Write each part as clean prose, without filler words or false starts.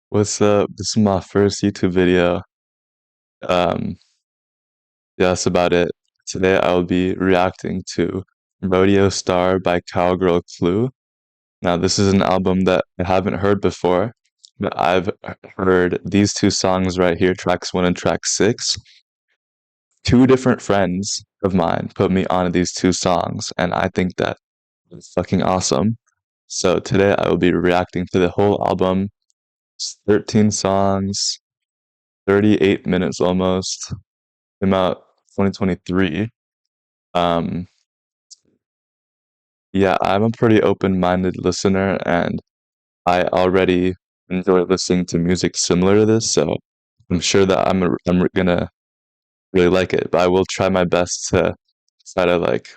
What's up? This is my first YouTube video. Um, yeah, that's about it. Today I will be reacting to Rodeo Star by Cowgirl Clue. Now, this is an album that I haven't heard before, but I've heard these two songs right here, tracks one and track six. Two different friends of mine put me on these two songs, and I think that is fucking awesome. So today I will be reacting to the whole album. It's 13 songs, 38 minutes almost. Came out 2023. Um, yeah, I'm a pretty open-minded listener, and I already enjoy listening to music similar to this, so I'm sure that I'm gonna really like it. But I will try my best to try to like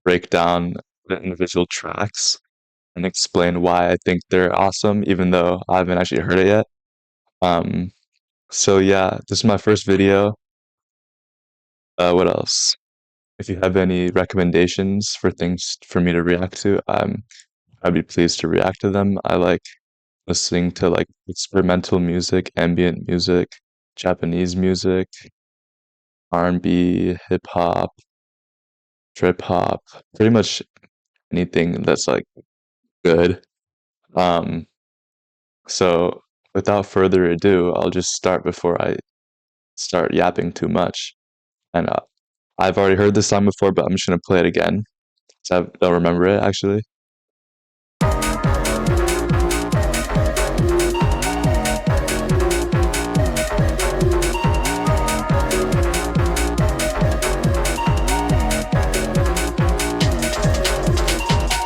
break down the individual tracks and explain why I think they're awesome, even though I haven't actually heard it yet. Um, so yeah, this is my first video. What else? If you have any recommendations for things for me to react to, I'd be pleased to react to them. I like listening to like experimental music, ambient music, Japanese music, R&B, hip hop, trip hop, pretty much anything that's like good. Um, so without further ado, I'll just start before I start yapping too much. And I've already heard this song before, but I'm just gonna play it again. So I don't remember it actually.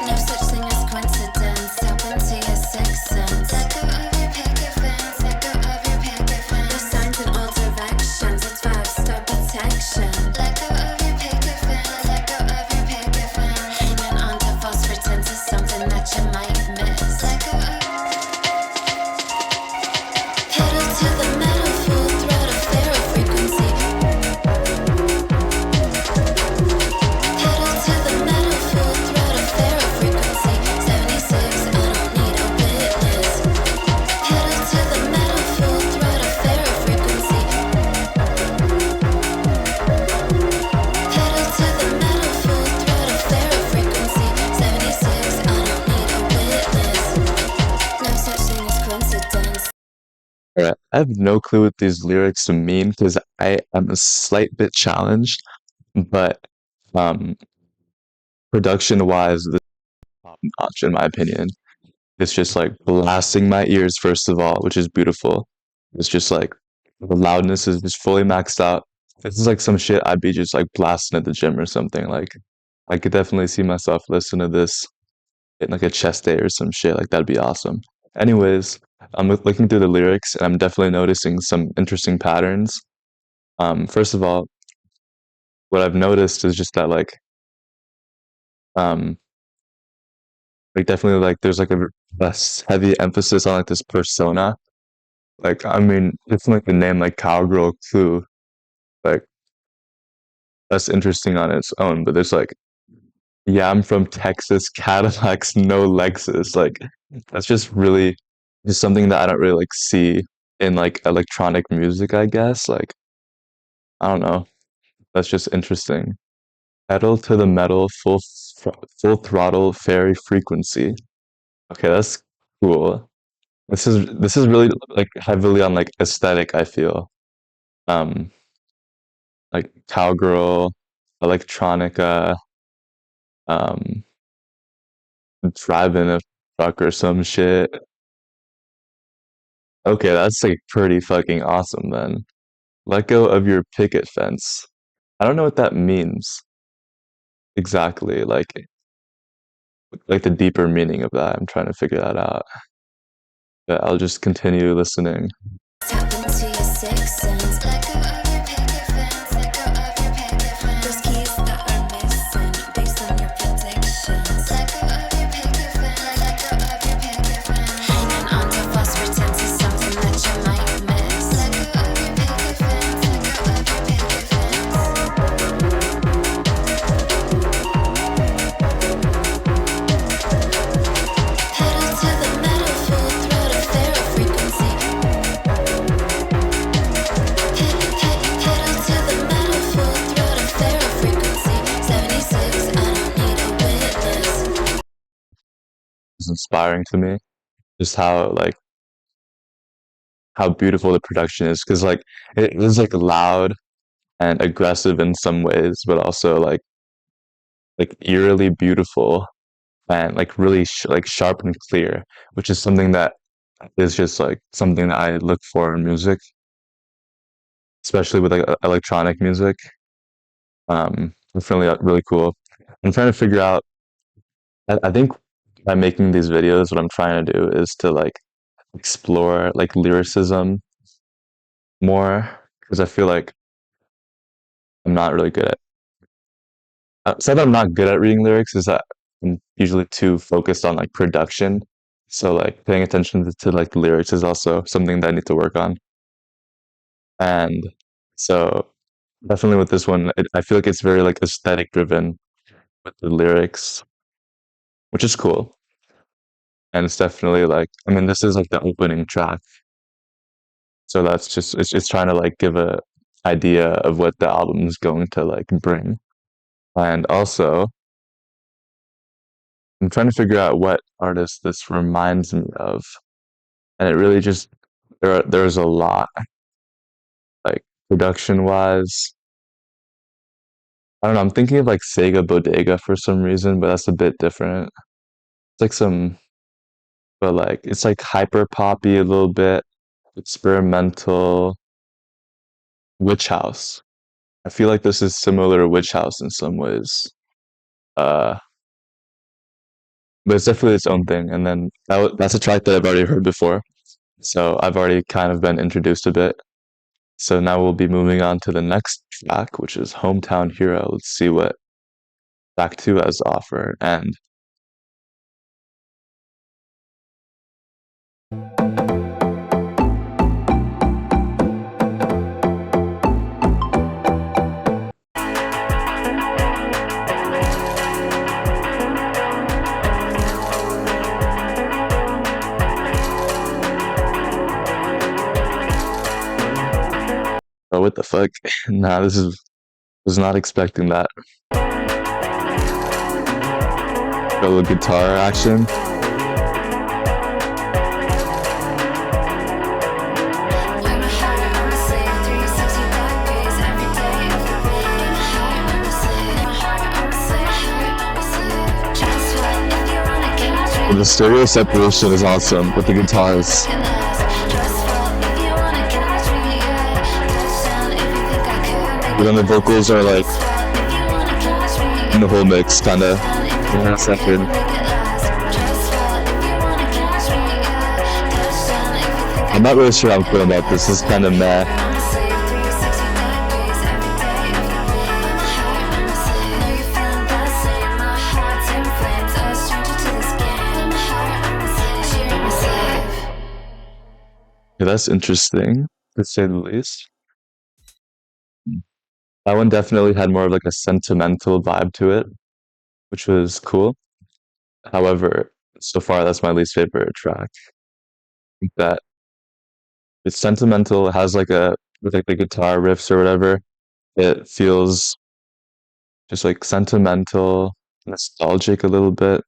No such thing as coincidence. Tap into your sixth sense. Let go of your picket fence. Let go of your picket fence. No signs in all directions. It's five-star protection. Let go of your picket fence. Let go of your picket fence. Hanging on to false pretense is something that you might miss. Let go of. Pedal to the metal, full throttle, ferro frequency. Pedal to the metal, full throttle, ferro frequency. 76, I don't need a witness. Pedal to the metal, full throttle, ferro frequency. Pedal to the metal, full throttle, ferro frequency. 76, I don't need a witness. No such thing as coincidence. Alright, I have no clue what these lyrics mean because I am a slight bit challenged, but um, production wise, this is top notch in my opinion. It's just like blasting my ears, first of all, which is beautiful. It's just like the loudness is just fully maxed out. This is like some shit I'd be just like blasting at the gym or something. Like I could definitely see myself listening to this in like a chest day or some shit. Like that'd be awesome. Anyways, I'm looking through the lyrics and I'm definitely noticing some interesting patterns. First of all, what I've noticed is just that um definitely like there's like a less heavy emphasis on like this persona. Like I mean, it's like the name like Cowgirl Clue. Like that's interesting on its own, but there's like, yeah, I'm from Texas, Cadillacs, no Lexus. Like that's just really just something that I don't really like see in like electronic music, I guess. Like I don't know. That's just interesting. Pedal to the metal, full throttle, fairy frequency. Okay, that's cool. This is really like heavily on like aesthetic, I feel. Um, like cowgirl, electronica, um, driving a truck or some shit. Okay, that's like pretty fucking awesome then. Let go of your picket fence. I don't know what that means exactly. Like the deeper meaning of that. I'm trying to figure that out. But I'll just continue listening. Tap into your sixth sense. Let go of your picket fence. Let go of your picket fence. Those keys that are missing based on your predictions. Let go of your picket fence. Let go of your picket fence. Hanging on to false pretense is something that you might miss. Let go of your picket fence. Let go of your picket fence. Pedal to the metal, full throttle, ferro frequency. inspiring to me. Just how beautiful the production is, because like it is like loud and aggressive in some ways, but also like eerily beautiful and like really like sharp and clear, which is something that is just like something that I look for in music, especially with like electronic music. Definitely really cool. I'm trying to figure out. I think by making these videos, what I'm trying to do is to like explore like lyricism more, because I feel like I'm not really good at. So that I'm not good at reading lyrics is that I'm usually too focused on like production. So like paying attention to like the lyrics is also something that I need to work on. And so definitely with this one, I feel like it's very like aesthetic driven with the lyrics, which is cool. And it's definitely like, I mean, this is like the opening track. So that's just, it's trying to like give a idea of what the album is going to like bring. And also, I'm trying to figure out what artist this reminds me of. And it really just, there's a lot, like production wise. I don't know, I'm thinking of like Sega Bodega for some reason, but that's a bit different. It's like some, but like, it's like hyper poppy a little bit, experimental, Witch House. I feel like this is similar to Witch House in some ways. Uh, but it's definitely its own thing. And then that's a track that I've already heard before. So I've already kind of been introduced a bit. So now we'll be moving on to the next track, which is Hometown Hero. Let's see what track two has to offer. And oh, what the fuck? Nah, this is was not expecting that. A little guitar action. And the stereo separation is awesome with the guitars. But then the vocals are like in the whole mix, kind of. In a second. I'm not really sure how I'm feeling about this. This is kind of meh. Yeah, that's interesting, to say the least. That one definitely had more of like a sentimental vibe to it, which was cool. However, so far that's my least favorite track. I think that it's sentimental, it has like a with like the guitar riffs or whatever. It feels just like sentimental, nostalgic a little bit.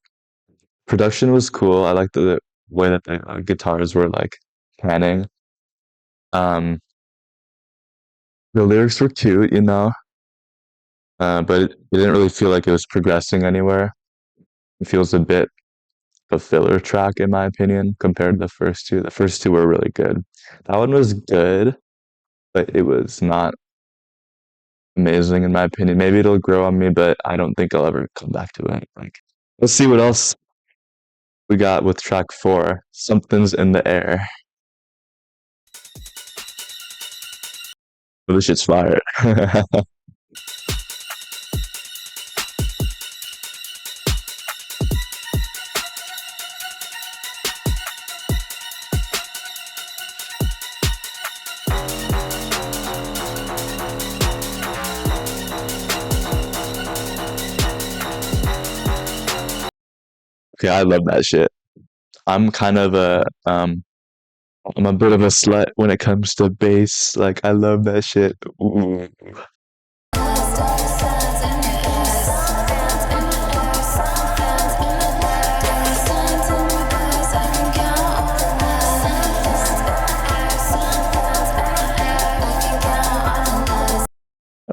Production was cool. I like the way that the guitars were like panning. Um, the lyrics were cute, but it didn't really feel like it was progressing anywhere. It feels a bit a filler track in my opinion compared to the first two. The first two were really good. That one was good, but it was not amazing in my opinion. Maybe it'll grow on me, but I don't think I'll ever come back to it. Like, let's see what else we got with track four. Something's in the air. This shit's fire. Okay, I love that shit. I'm kind of I'm a bit of a slut when it comes to bass. Like I love that shit. Ooh.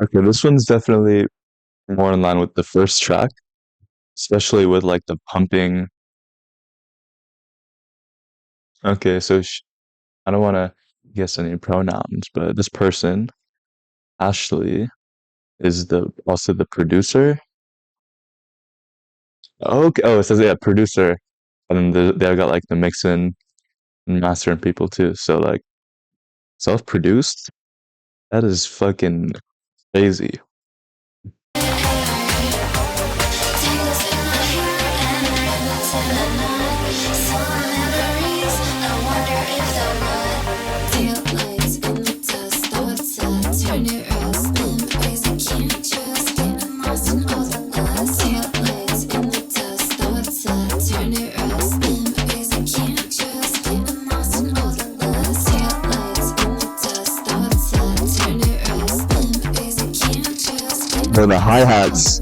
Okay, this one's definitely more in line with the first track, especially with like the pumping. Okay, so I don't want to guess any pronouns, but this person, Ashley, is the also the producer. Okay, oh, it says yeah, producer, and then they got like the mixing and mastering people too. So like self-produced. That is fucking crazy. But the hi-hats,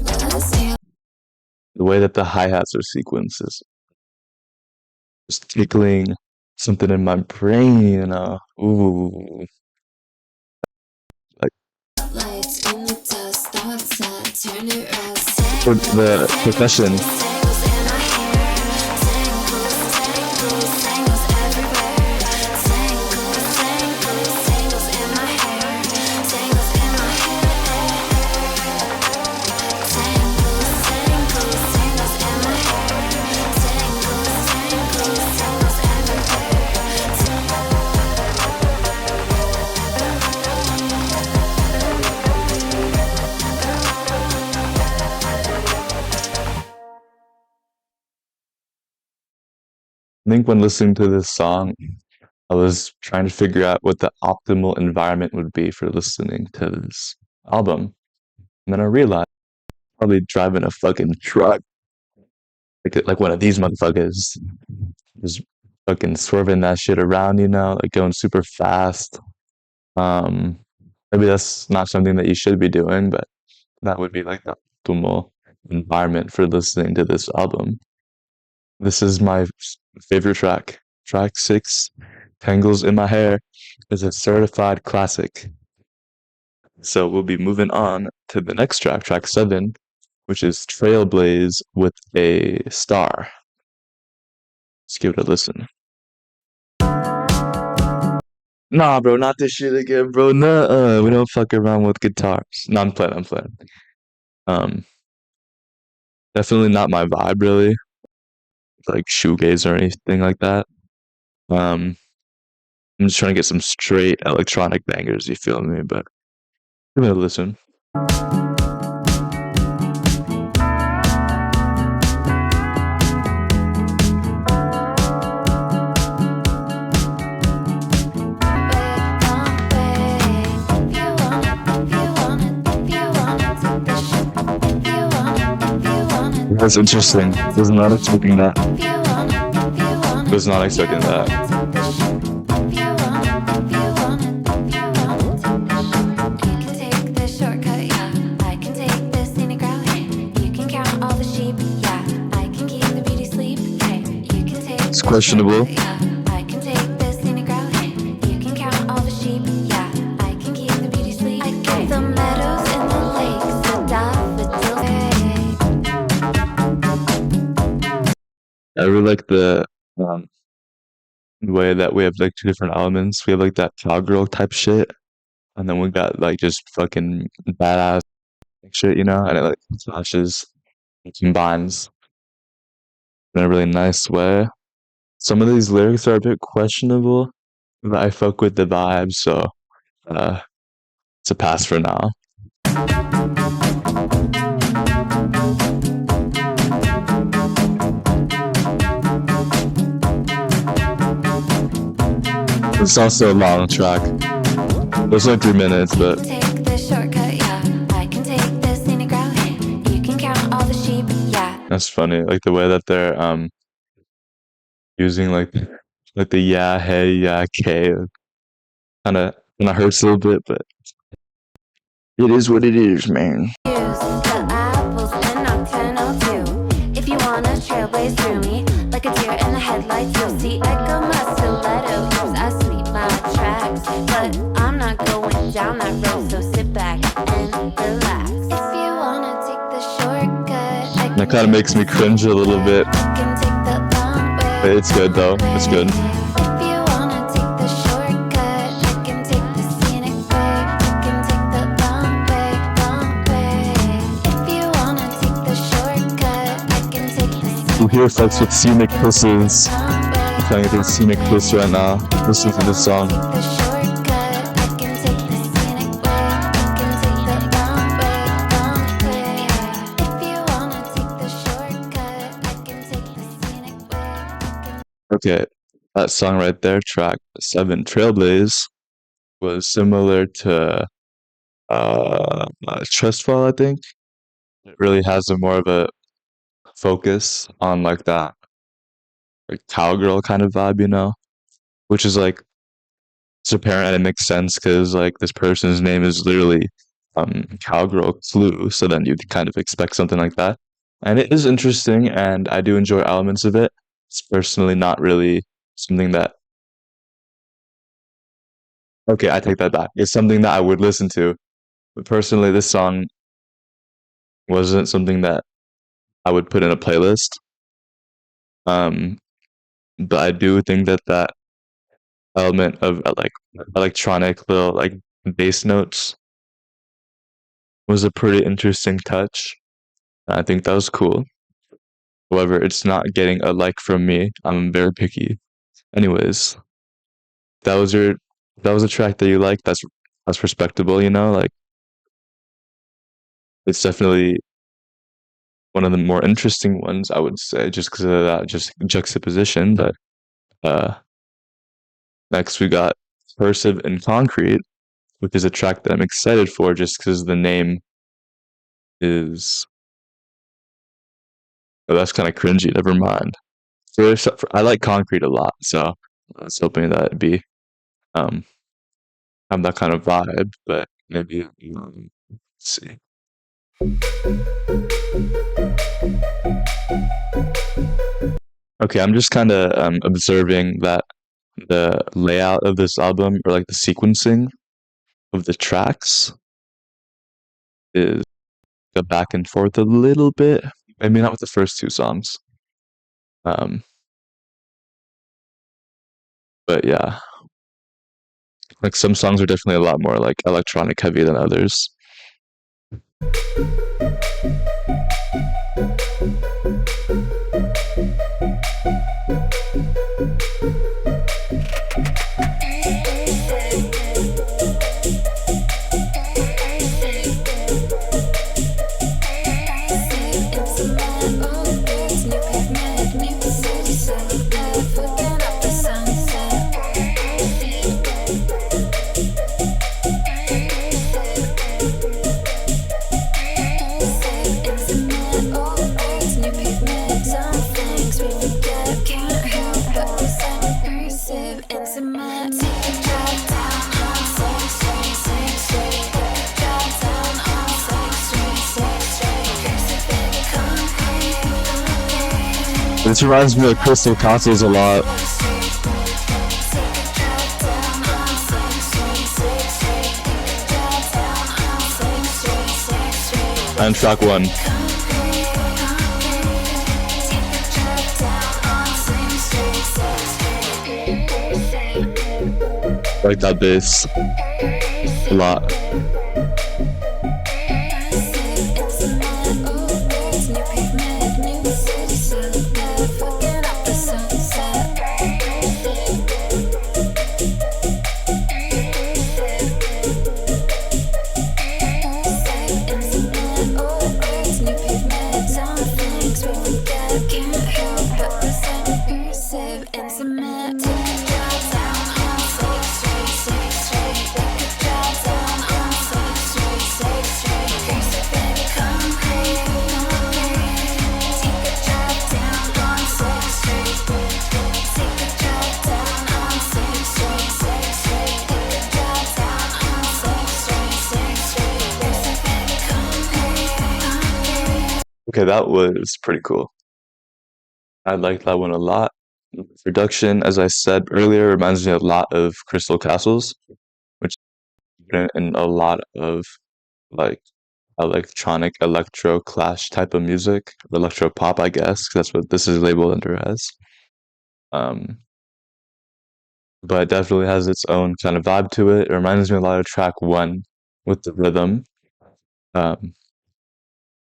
the way that the hi-hats are sequenced is just tickling something in my brain, you know. Ooh, like the percussion. I think when listening to this song, I was trying to figure out what the optimal environment would be for listening to this album. And then I realized probably driving a fucking truck, like one of these motherfuckers, just fucking swerving that shit around, you know, like going super fast. Um, Maybe that's not something that you should be doing, but that would be like the optimal environment for listening to this album. This is my favorite track. Track 6, Tangles in My Hair, is a certified classic. So we'll be moving on to the next track, track 7, which is Trailblaze with a Star. Let's give it a listen. Nah, bro, not this shit again, bro. Nah, we don't fuck around with guitars. No, I'm playing. Um, Definitely not my vibe, really. Like shoegaze or anything like that. Um, I'm just trying to get some straight electronic bangers, you feel me? But give it a listen. That's interesting. Was not expecting that. Was not expecting that. It's questionable. I really like the um, way that we have like two different elements. We have like that cowgirl type shit, and then we got like just fucking badass shit, you know, and it like clashes, it combines in a really nice way. Some of these lyrics are a bit questionable, but I fuck with the vibe, so uh, it's a pass for now. It's also a long track. It was like 3 minutes, but that's funny. Like the way that they're using like the yeah, hey, yeah, okay. Kinda hurts a little bit, but it is what it is, man. If you wanna trailblaze through me, like a deer in the headlights, you'll see echo my stiletto. I sweep my tracks, but I'm not going down that road, so sit back and kind of makes me cringe a little bit. I can take the long But way, it's good though. long It's good. way. If you wanna take the shortcut, I can take the scenic way. I can take the long way, long way. If you wanna take the shortcut, I can take the Who scenic here way. fucks with I scenic can take the kisses? long way, I'm trying to get scenic long kiss right way. now. Listen If to you this wanna song. take the shortcut, I can take the scenic way. I can take the long way, long way. If you wanna take the shortcut, I can take the scenic way. I can Okay, that song right there, track 7, Trailblaze, was similar to Trustfall, I think. It really has a more of a focus on like that like cowgirl kind of vibe, you know? Which is like it's apparent and it makes sense because like this person's name is literally Cowgirl Clue, so then you'd kind of expect something like that. And it is interesting and I do enjoy elements of it. It's personally not really something that okay, I take that back. It's something that I would listen to. But personally this song wasn't something that I would put in a playlist. Um, but I do think that that element of like electronic little like bass notes was a pretty interesting touch. I think that was cool. However, it's not getting a like from me. I'm very picky. Anyways, that was your that was a track that you like. That's respectable, you know? Like it's definitely one of the more interesting ones, I would say, just because of that just juxtaposition. But uh next we got Cursive and Concrete, which is a track that I'm excited for just because the name is oh, that's kind of cringy. Never mind. I like Concrete a lot, so I was hoping that it'd be um have that kind of vibe, but maybe let's see. Okay, I'm just kind of observing that the layout of this album or like the sequencing of the tracks is go back and forth a little bit. Maybe not with the first two songs. Um, but yeah, like some songs are definitely a lot more like electronic heavy than others. This reminds me of Crystal Castles a lot. And track one, like that bass a lot. Okay, that was pretty cool. I liked that one a lot. The production, as I said earlier, reminds me a lot of Crystal Castles, which in a lot of like electronic electro clash type of music, electro pop, I guess. 'Cause that's what this is labeled under as. Um, but it definitely has its own kind of vibe to it. It reminds me a lot of track one with the rhythm. Um,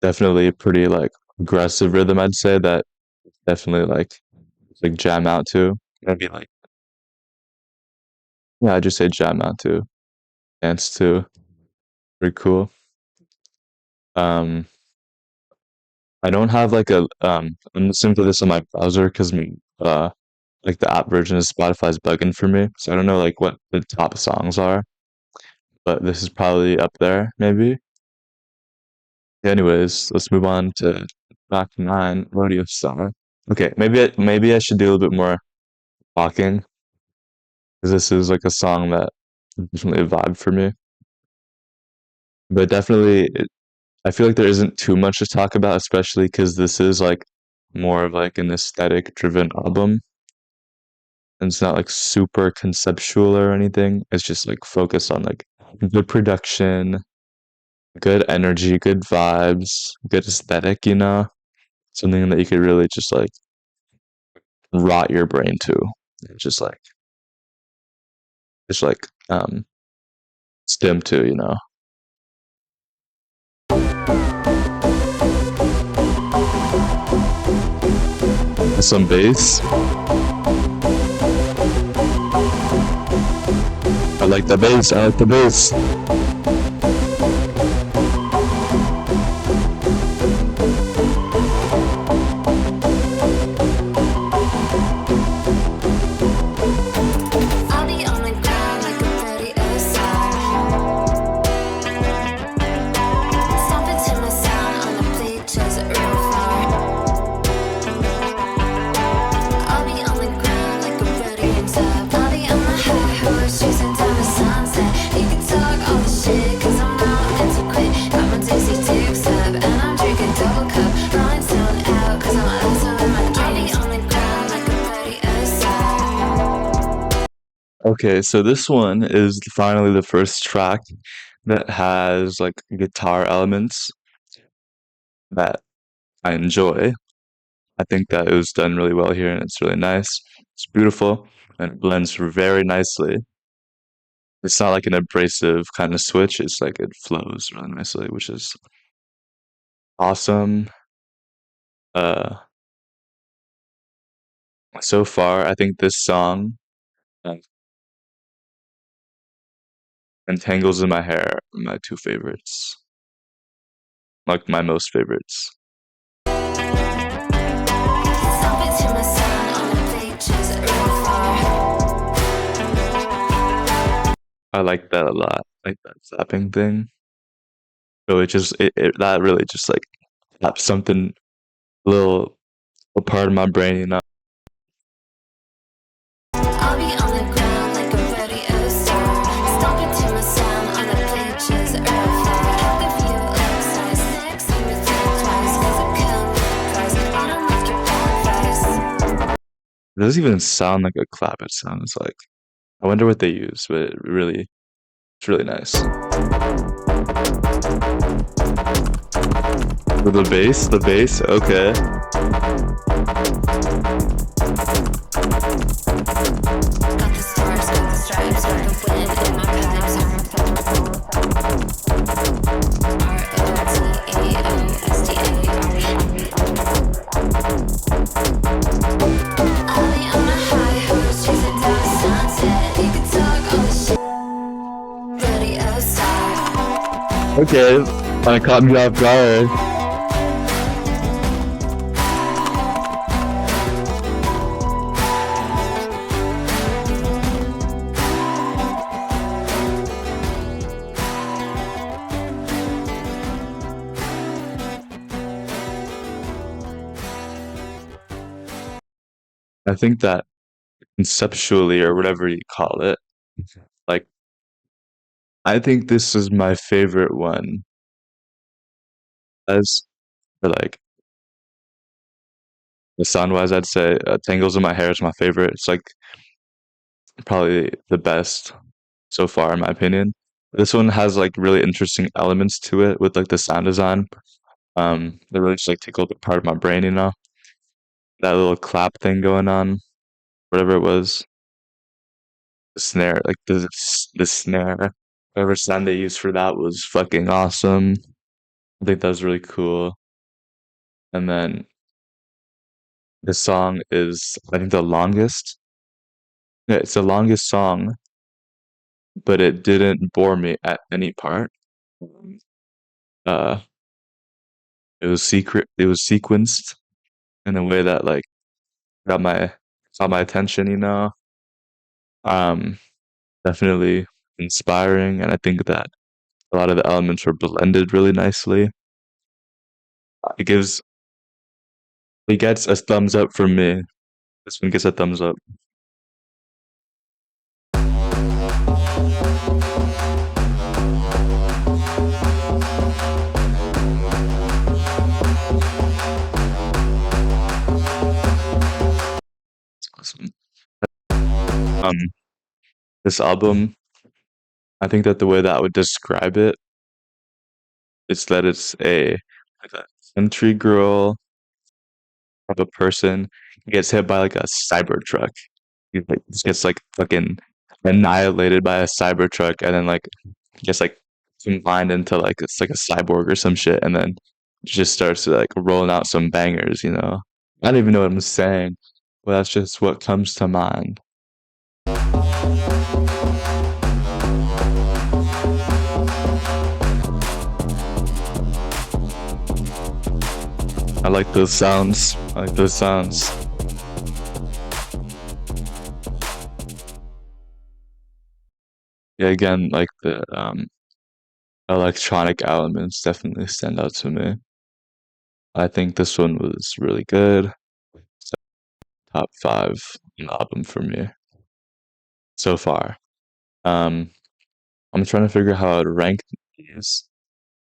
definitely a pretty like aggressive rhythm, I'd say that definitely like jam out to. Maybe like yeah, I just say jam out to, dance to. Pretty cool. Um, I don't have like I'm listening to this on my browser because like the app version of Spotify's bugging for me, so I don't know like what the top songs are, but this is probably up there maybe. Anyways, let's move on to track nine, Rodeo Star. Okay, maybe I should do a little bit more talking because this is like a song that is definitely a vibe for me. But definitely, I feel like there isn't too much to talk about, especially because this is like more of like an aesthetic driven album. And it's not like super conceptual or anything. It's just like focused on like good production, good energy, good vibes, good aesthetic, you know? Something that you could really just like rot your brain to. Just like just like stim to, you know. Some bass. I like the bass. I like the bass. I'll be on the ground like a rodeo star. Stomping to my sound on the bleachers real far. I'll be on the ground like a rodeo star. I'll be on my high horse chasing down the sunset. You can talk all the shit cause I'm not into quit. Got my Daisy Dukes up and I'm drinking double cup. Rolling stone out cause I'm also in my dreams. I'll be on the ground like a rodeo star. Okay, so this one is finally the first track that has like guitar elements that I enjoy. I think that it was done really well here and it's really nice. It's beautiful and it blends very nicely. It's not like an abrasive kind of switch, it's like it flows really nicely, which is awesome. Uh, so far, I think this song uh, and Tangles in My Hair are my two favorites, like my most favorites. Stomping to my sound on the bleachers real far. I like that a lot, like that zapping thing. So that really just like taps something a little a part of my brain, you know. I'll be on the ground like a rodeo star. Stomping to my sound on the bleachers real far. Have the view outside, next time you think twice, cause I come twice. I don't like your bad face. It doesn't even sound like a clap, it sounds like I wonder what they use, but it's really nice. With the bass, okay. Got the stars, got the stripes, got the wind in my pipes. I'll be on my high horse chasing down the sunset. You can talk all the shit. Rodeo star. Okay, I caught me off guard. I think that conceptually or whatever you call it, like I think this is my favorite one. As for like the sound wise, I'd say "Tangles in My Hair" is my favorite. It's like probably the best so far in my opinion. This one has like really interesting elements to it with like the sound design. That really just like tickled a part of my brain, you know? That little clap thing going on, whatever it was, the snare, like the snare, whatever sound they used for that was fucking awesome. I think that was really cool. And then the song is, I think, the longest. Yeah, it's the longest song, but it didn't bore me at any part. Uh, it was sequenced in a way that like got my got my attention, you know. Um, Definitely inspiring, and I think that a lot of the elements were blended really nicely. It gives it gets a thumbs up from me. This one gets a thumbs up. Awesome. Um, this album, I think that the way that I would describe it is that it's a like a country girl type of person gets hit by like a cyber truck. He like just gets like fucking annihilated by a cyber truck, and then like gets like combined into like it's like a cyborg or some shit, and then just starts to like rolling out some bangers, you know. I don't even know what I'm saying, but that's just what comes to mind. I like those sounds. I like those sounds. Yeah, again, like the electronic elements definitely stand out to me. I think this one was really good. Top five album for me so far. Um, I'm trying to figure out how I'd rank these.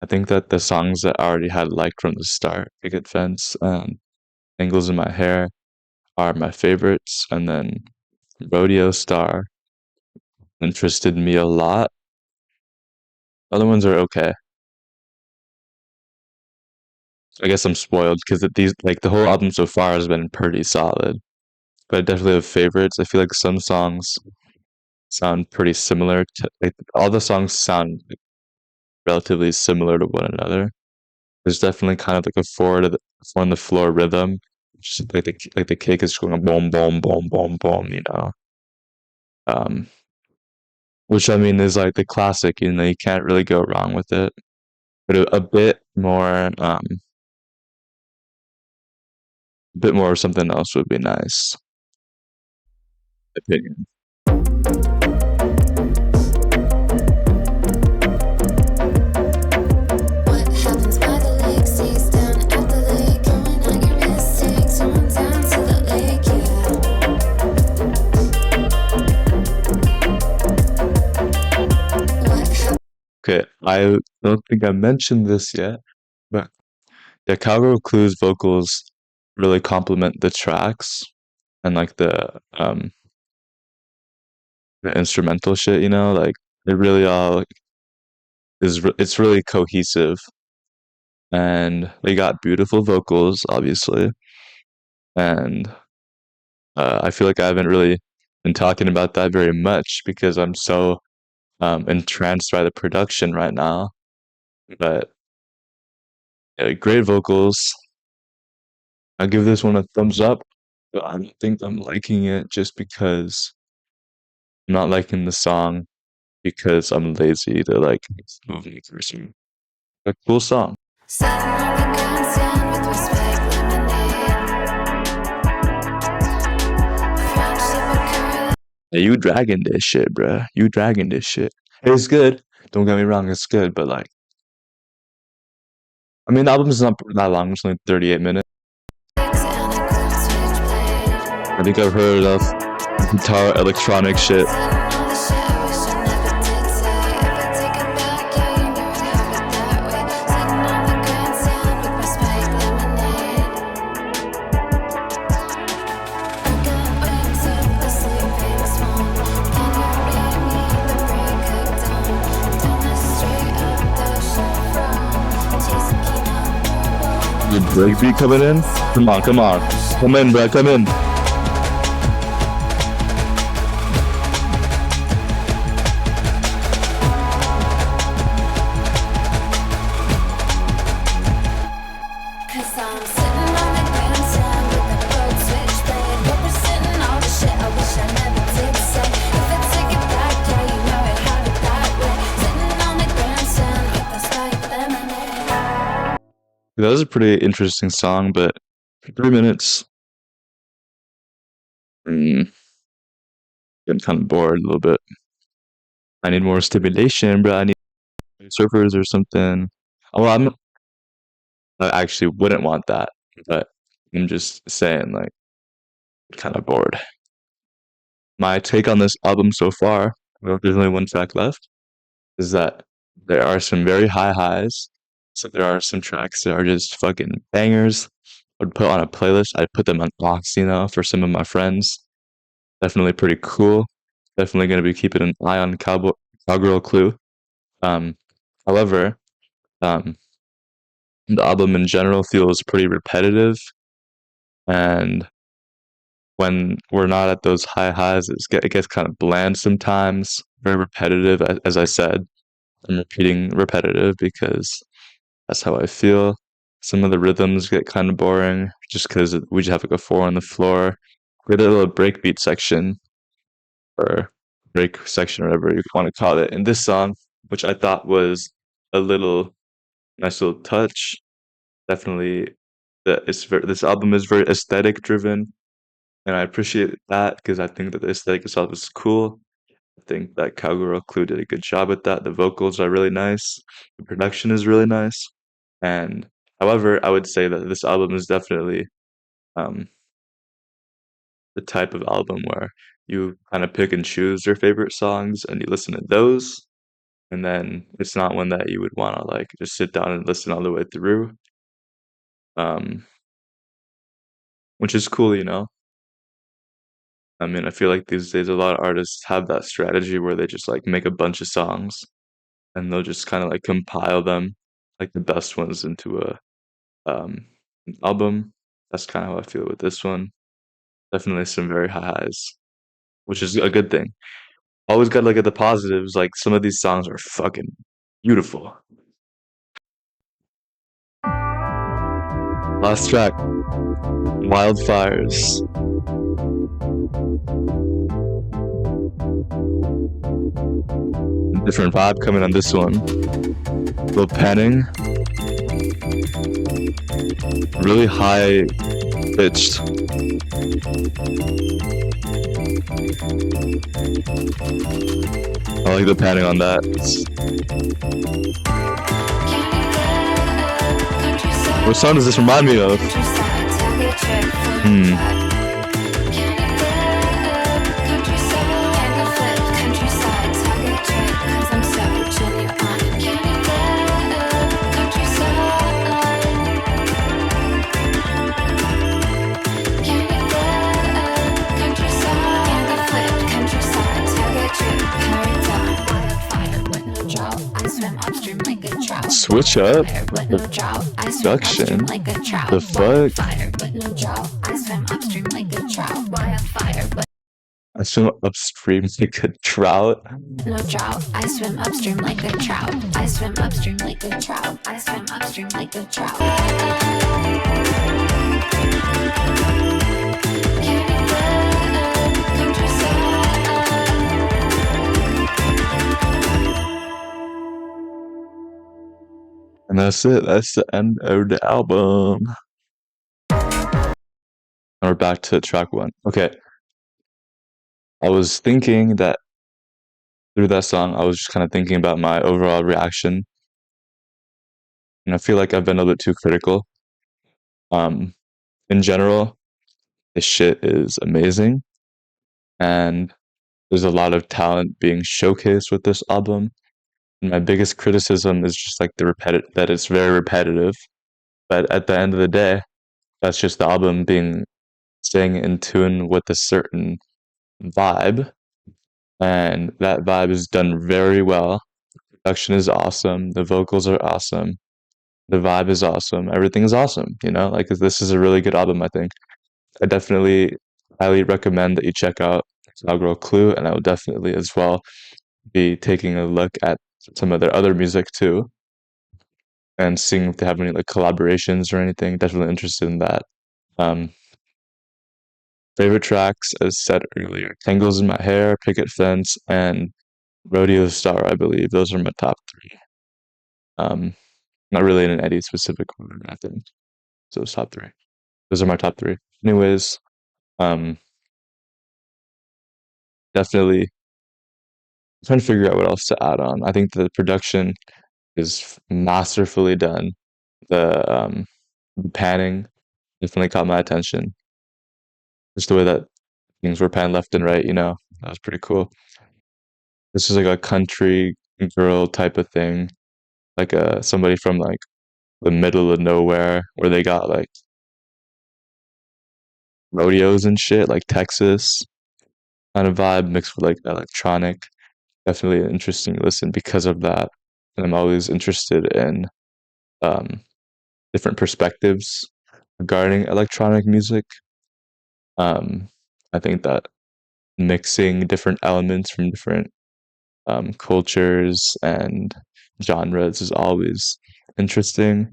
I think that the songs that I already had liked from the start, Picket Fence and Angles in My Hair, are my favorites. And then Rodeo Star interested me a lot. Other ones are okay. I guess I'm spoiled because these like the whole album so far has been pretty solid. But I definitely have favorites. I feel like some songs sound pretty similar to like all the songs sound relatively similar to one another. There's definitely kind of like a four on the floor rhythm. Just like the kick is going boom boom boom boom boom, you know. Um, which I mean is like the classic, you know, you can't really go wrong with it. But a bit more of something else would be nice. Opinion. What happens by the lake stays down at the lake. Throwing out your mistakes, going down to the lake, yeah. What happens? Okay, I don't think I mentioned this yet, but yeah, Cowgirl Clue's vocals really complement the tracks and like the instrumental shit, you know, like it really all it's really cohesive, and they got beautiful vocals, obviously, and I feel like I haven't really been talking about that very much because I'm so entranced by the production right now. But yeah, great vocals. I'll give this one a thumbs up, but I don't think I'm liking it just because I'm not liking the song because I'm lazy to like move the cursor. A cool song. Sitting on the guns down with respect, lemonade. Friendship occurred. Yeah, you dragging this shit, bruh. You dragging this shit. It's good. Don't get me wrong, it's good, but like, I mean, the album's not that long. It's only 38 minutes. And a close switch blade. I think I've heard enough guitar electronic shit. Sitting on the shit I wish I never did say. If I take it back, yeah, you know I'd have it that way. Sitting on the guns down with my spiked lemonade. I got wakes up a sleeping swan. Can you read me the break of dawn? breakbeat coming in. Come on, come on. Come in, bro, come in. Cause I'm sitting on the grandstand with the bird switchblade, representing all the shit I wish I never did say. If I take it back, yeah, you know it had it that way. Sitting on the grandstand with the spiked lemonade. That was a pretty interesting song, but for 3 minutes, mm, getting kind of bored a little bit. I need more stimulation, bro. I need surfers or something. Well, I actually wouldn't want that, but I'm just saying, like, kind of bored. My take on this album so far, well, there's only one track left, is that there are some very high highs. So there are some tracks that are just fucking bangers. I would put on a playlist. I'd put them on box, for some of my friends. Definitely pretty cool. Definitely gonna be keeping an eye on Cowgirl Clue. Um, however, um, the album in general feels pretty repetitive, and when we're not at those high highs, it gets kind of bland sometimes, very repetitive. As I said, I'm repeating repetitive because that's how I feel. Some of the rhythms get kind of boring just because we just have like a four on the floor. We had a little breakbeat section or break section, or whatever you want to call it, in this song, which I thought was a little nice little touch. Definitely, this album is very aesthetic driven, and I appreciate that because I think that the aesthetic itself is cool. I think that Cowgirl Clue did a good job with that. The vocals are really nice. The production is really nice. And however, I would say that this album is definitely um, the type of album where you kind of pick and choose your favorite songs and you listen to those. And then it's not one that you would want to like just sit down and listen all the way through, um, which is cool. I mean, I feel like these days a lot of artists have that strategy where they just like make a bunch of songs and they'll just kind of like compile them, like the best ones into an album. That's kind of how I feel with this one. Definitely some very high highs, which is a good thing. Always gotta look at the positives. Like some of these songs are fucking beautiful. Last track, Wildfires. Different vibe coming on this one. Little panning, really high pitched. I like the panning on that. What song does this remind me of? Hmm. Switch up production. The fuck? I swim upstream like a trout. No drought, I swim upstream like a trout. I swim upstream like a trout. I swim upstream like a trout. And that's it. That's the end of the album. And we're back to track one. Okay. I was thinking that through that song, I was just kind of thinking about my overall reaction. And I feel like I've been a little bit too critical. Um, in general, this shit is amazing. And there's a lot of talent being showcased with this album. And my biggest criticism is just like that it's very repetitive. But at the end of the day, that's just the album being staying in tune with a certain vibe, and that vibe is done very well. Production is awesome. The vocals are awesome. The vibe is awesome. Everything is awesome, you know? Like this is a really good album, I think. I definitely highly recommend that you check out Cowgirl Clue, and I will definitely as well be taking a look at some of their other music too, and seeing if they have any like collaborations or anything. Definitely interested in that. Um, Favorite tracks, as said earlier, Tangles in My Hair, Picket Fence, and Rodeo Star, I believe. Those are my top three. Um, Not really in any specific order, I think. So those top three. Those are my top three. Anyways, um, definitely trying to figure out what else to add on. I think the production is masterfully done. The panning definitely caught my attention. Just the way that things were panned left and right, you know, that was pretty cool. This is like a country girl type of thing, like somebody from like the middle of nowhere where they got like rodeos and shit, like Texas kind of vibe mixed with like electronic. Definitely an interesting listen because of that. And I'm always interested in um, different perspectives regarding electronic music. Um, I think that mixing different elements from different cultures and genres is always interesting.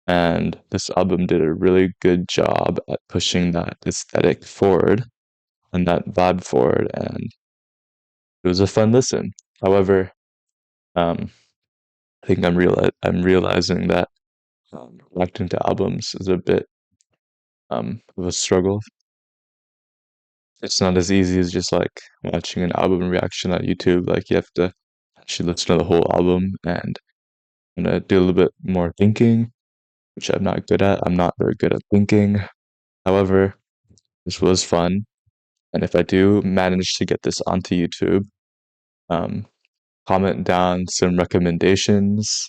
And this album did a really good job at pushing that aesthetic forward and that vibe forward. And it was a fun listen. However, um, I think I'm realizing that reacting to albums is a bit of a struggle. It's not as easy as just like watching an album reaction on YouTube. Like you have to actually listen to the whole album and do a little bit more thinking, which I'm not good at. I'm not very good at thinking. However, this was fun, and if I do manage to get this onto YouTube, um, comment down some recommendations.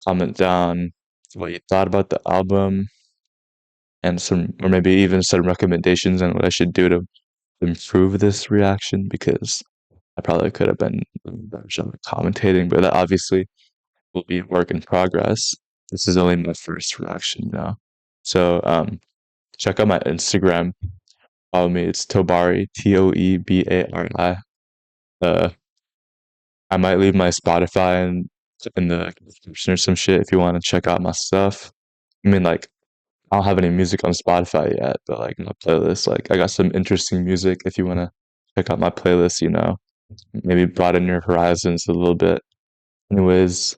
Comment down what you thought about the album, and some, or maybe even some recommendations on what I should do to improve this reaction because I probably could have been a better job at commentating, but that obviously will be a work in progress. This is only my first reaction now. So check out my Instagram. Follow me. It's Tobari, Toebari. Uh I might leave my Spotify in the description or some shit if you want to check out my stuff. I mean like I don't have any music on Spotify yet, but like my playlist, like I got some interesting music if you wanna check out my playlist, you know. Maybe broaden your horizons a little bit. Anyways,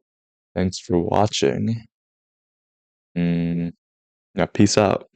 thanks for watching. Mm, yeah, peace out.